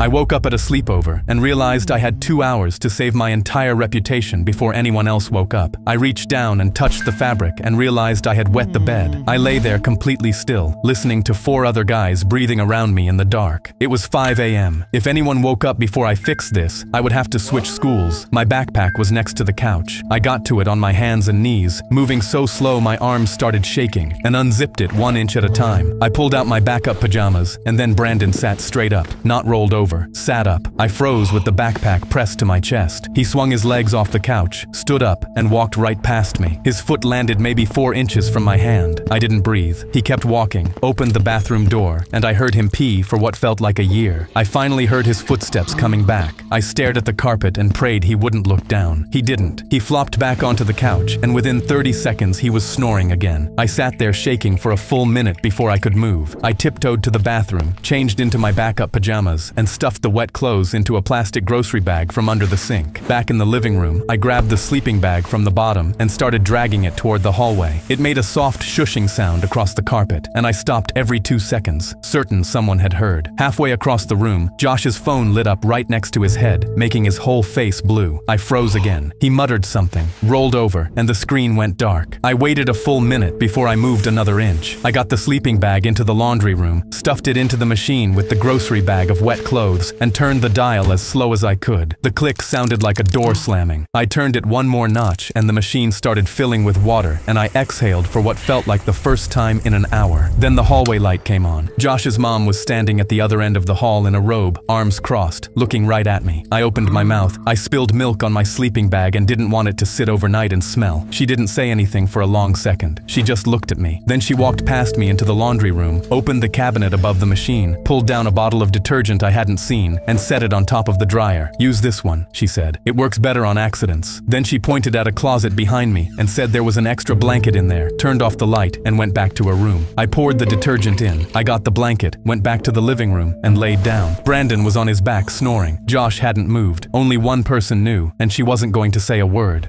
I woke up at a sleepover and realized I had 2 hours to save my entire reputation before anyone else woke up. I reached down and touched the fabric and realized I had wet the bed. I lay there completely still, listening to 4 other guys breathing around me in the dark. It was 5 a.m. If anyone woke up before I fixed this, I would have to switch schools. My backpack was next to the couch. I got to it on my hands and knees, moving so slow my arms started shaking, and unzipped it 1 inch at a time. I pulled out my backup pajamas, and then Brandon sat straight up, not rolled over, sat up. I froze with the backpack pressed to my chest. He swung his legs off the couch, stood up, and walked right past me. His foot landed maybe 4 inches from my hand. I didn't breathe. He kept walking, opened the bathroom door, and I heard him pee for what felt like a year. I finally heard his footsteps coming back. I stared at the carpet and prayed he wouldn't look down. He didn't. He flopped back onto the couch, and within 30 seconds he was snoring again. I sat there shaking for a full minute before I could move. I tiptoed to the bathroom, changed into my backup pajamas, and stuffed the wet clothes into a plastic grocery bag from under the sink. Back in the living room, I grabbed the sleeping bag from the bottom and started dragging it toward the hallway. It made a soft shushing sound across the carpet, and I stopped every 2 seconds, certain someone had heard. Halfway across the room, Josh's phone lit up right next to his head, making his whole face blue. I froze again. He muttered something, rolled over, and the screen went dark. I waited a full minute before I moved another inch. I got the sleeping bag into the laundry room, stuffed it into the machine with the grocery bag of wet clothes, and turned the dial as slow as I could. The click sounded like a door slamming. I turned it 1 more notch and the machine started filling with water, and I exhaled for what felt like the first time in an hour. Then the hallway light came on. Josh's mom was standing at the other end of the hall in a robe, arms crossed, looking right at me. I opened my mouth. I spilled milk on my sleeping bag and didn't want it to sit overnight and smell. She didn't say anything for a long second. She just looked at me. Then she walked past me into the laundry room, opened the cabinet above the machine, pulled down a bottle of detergent I hadn't seen, and set it on top of the dryer. "Use this one," she said. "It works better on accidents." Then she pointed at a closet behind me and said there was an extra blanket in there, turned off the light, and went back to her room. I poured the detergent in. I got the blanket, went back to the living room, and laid down. Brandon was on his back snoring. Josh hadn't moved. Only one person knew, and she wasn't going to say a word.